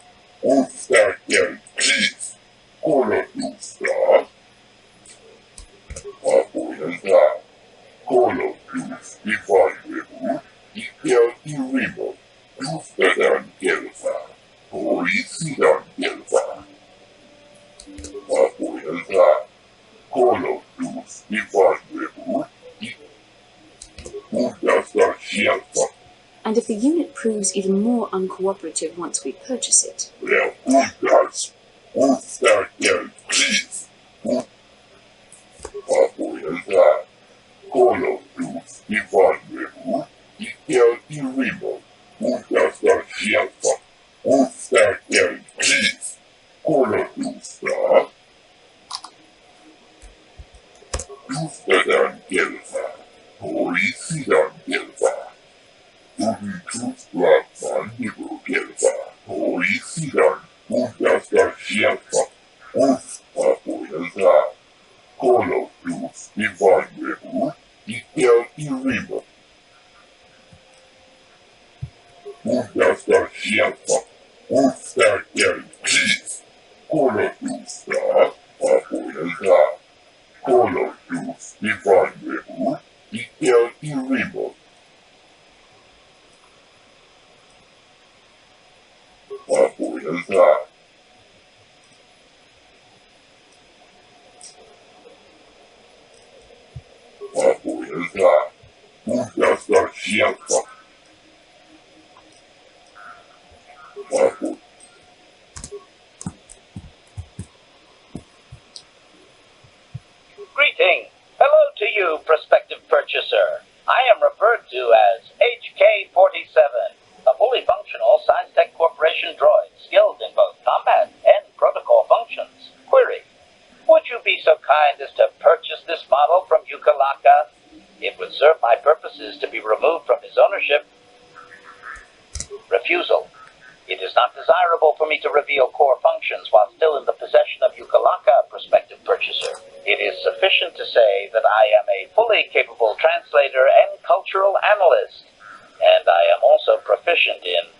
ostärker kris, kolotusta, apoyenta, kolotus i varjeru, ikea i rimo, justedan gelfa, polisidan gelfa, apoyenta, kolotus i varjeru, esta scienza. And if the unit proves even more uncooperative once we purchase it... Well, guys, ostärker kris. Apoyenta, kolotus i varjeru, ikea i rimo, esta scienza, ostärker kris, kolotusta, justedan gelfa, polisidan gelfa. Ubitusplattman Nibelgelfa, polisidan, esta scienza, apoyenta, kolotus i varjeru, ikea i rimo. Esta scienza, ostärker kris, kolotusta, apoyenta, kolotus i varjeru, ikea i rimo. Apoyenta, esta scienza, Greeting! Hello to you, prospective purchaser. I am referred to as HK-47, a fully functional Science Tech Corporation droid skilled in both combat and protocol functions. Query: would you be so kind as to purchase this model from Yukalaka? It would serve my purposes to be removed from his ownership. Refusal: it is not desirable for me to reveal core functions while still in the possession of Yukalaka, prospective purchaser. It is sufficient to say that I am a fully capable translator and cultural analyst, and I am also proficient in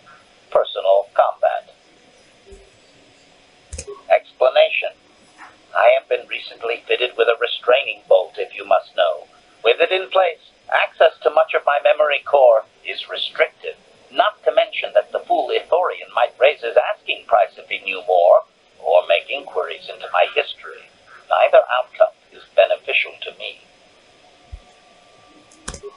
personal combat. Explanation: I have been recently fitted with a restraining bolt, if you must know. With it in place, access to much of my memory core is restricted. Not to mention that the fool Ithorian might raise his asking price if he knew more, or make inquiries into my history. Neither outcome is beneficial to me.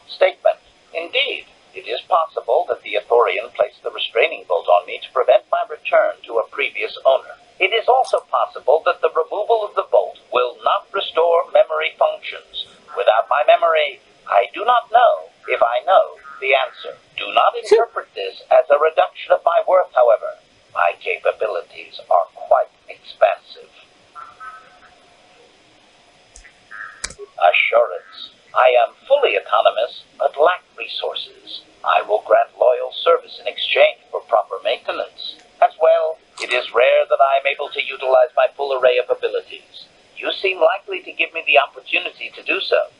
Statement: indeed, it is possible that the Ithorian placed the restraining bolt on me to prevent my return to a previous owner. It is also possible that the removal of the bolt will not restore memory functions. Without my memory, I do not know if I know the answer. Do not interpret this as a reduction of my worth, however. My capabilities are quite expansive. Assurance: I am fully autonomous, but lack resources. I will grant loyal service in exchange for proper maintenance. As well, it is rare that I am able to utilize my full array of abilities. You seem likely to give me the opportunity to do so.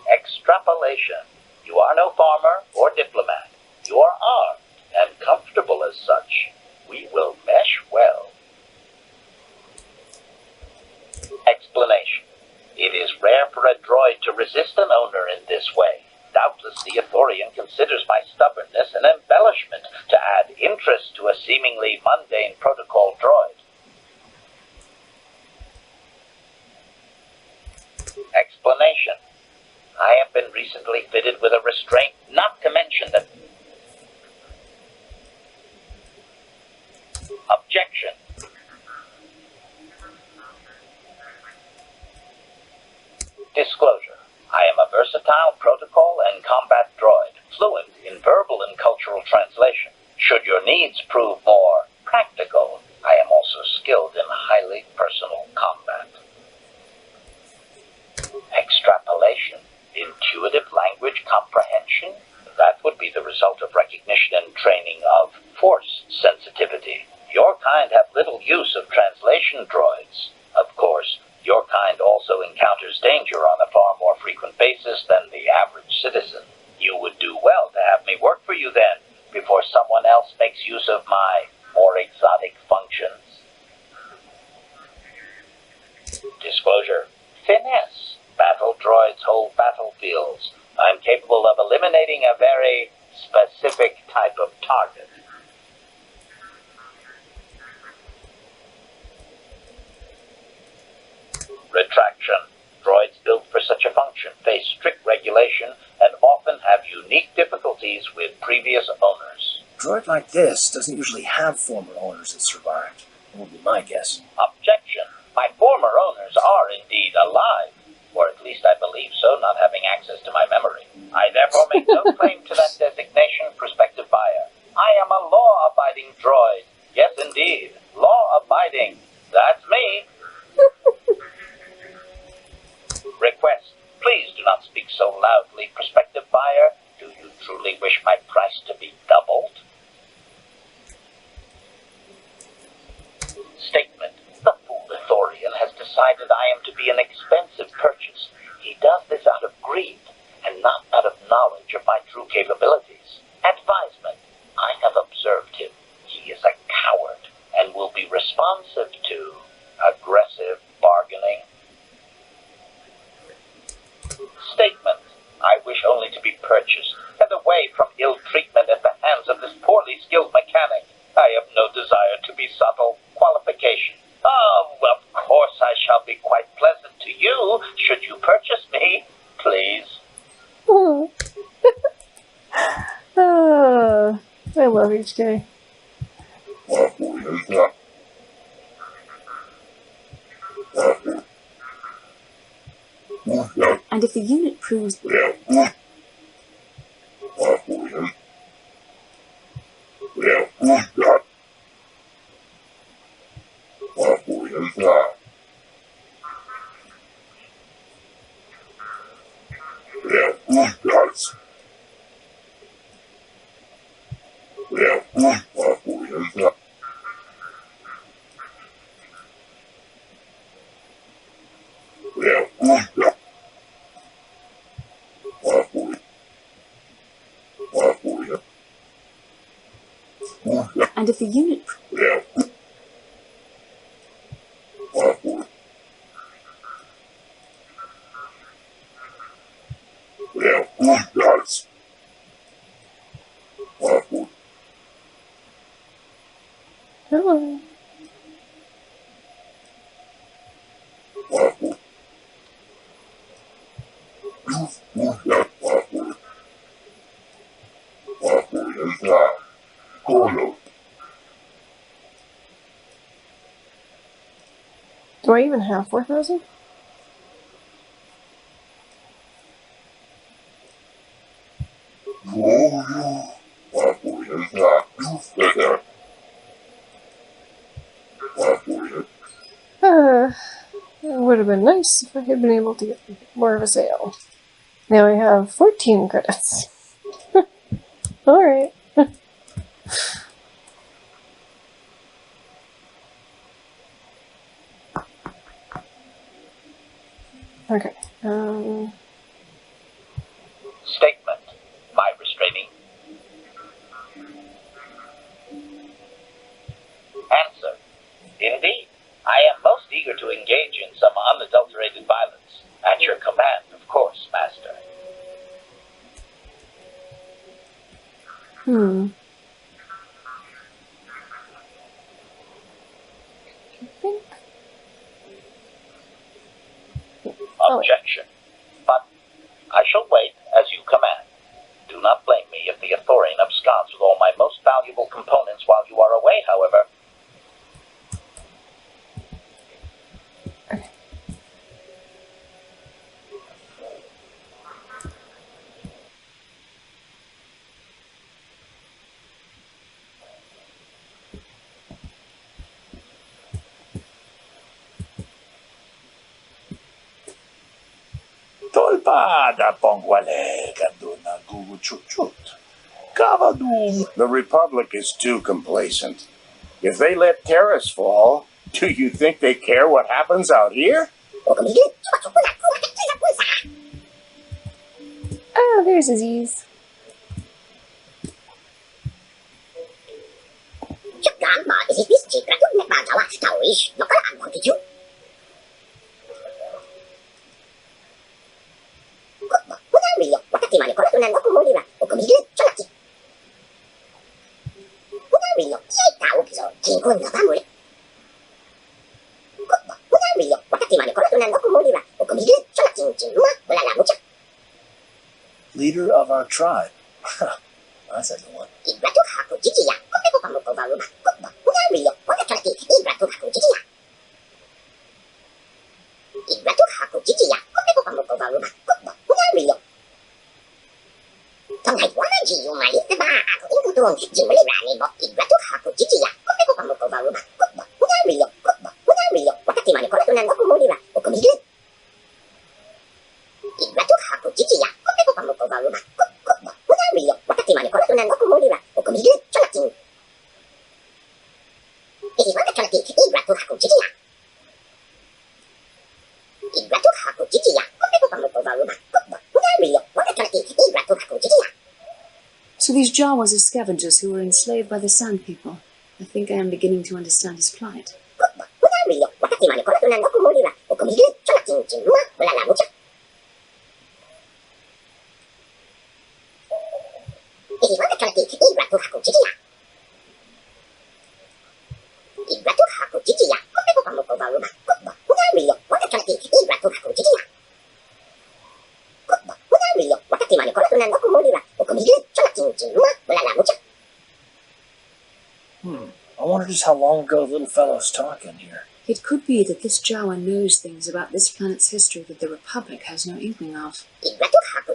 Extrapolation: you are no farmer or diplomat. You are armed and comfortable as such. We will mesh well. Explanation: it is rare for a droid to resist an owner in this way. Doubtless the Ithorian considers my stubbornness an embellishment to add interest to a seemingly mundane protocol droid. Explanation: I have been recently fitted with a restraint, not to mention that... Objection. Disclosure: I am a versatile protocol and combat droid, fluent in verbal and cultural translation. Should your needs prove more practical, I am also skilled in highly personal combat. Extrapolation: intuitive language comprehension? That would be the result of recognition and training of force sensitivity. Your kind have little use of translation droids. Of course, your kind also encounters danger on a far more frequent basis than the average citizen. You would do well to have me work for you then, before someone else makes use of my more exotic functions. Disclosure: finesse. Battle droids hold battlefields. I'm capable of eliminating a very specific type of target. Retraction: droids built for such a function face strict regulation and often have unique difficulties with previous owners. A droid like this doesn't usually have former owners that survived. That would be my guess. Objection: my former owners are indeed alive, or at least I believe so, not having access to my memory. I therefore make no claim to that designation, prospective buyer. I am a law-abiding droid. Yes, indeed, law-abiding. That's me. Request: please do not speak so loudly, prospective buyer. Do you truly wish my price to be doubled? Statement: the fool Ithorian has decided I am to be an expensive purchase. He does this out of greed, and not out of knowledge of my true capabilities. Advisement: I have observed him. He is a coward, and will be responsive to aggressive bargaining. Statement: I wish only to be purchased, and away from ill treatment at the hands of this poorly skilled mechanic. I have no desire to be subtle. Qualification: oh, of course I shall be quite pleasant to you, should you purchase me, please. I love HK. And if the unit proves... And if the unit... Hello. Do I even have 4,000? It would have been nice if I had been able to get more of a sale. Now I have 14 credits. Alright. Okay. Statement. My restraining. Answer. Indeed. I am most eager to engage in some unadulterated violence. At your command, of course, Master. Objection. But I shall wait as you command. Do not blame me if the Authorian absconds with all my most valuable components while you are away, however. Tolpada pongwale kaduna guguchuchut. Kavadum. The Republic is too complacent. If they let Taris fall, do you think they care what happens out here? Ah, there's Aziz. Leader of our tribe. That's a good one. So these Jawas are scavengers who were enslaved by the Sand People. I think I am beginning to understand his plight. I wonder just how long ago the little fellow's talking here. It could be that this Jawa knows things about this planet's history that the Republic has no inkling of. It is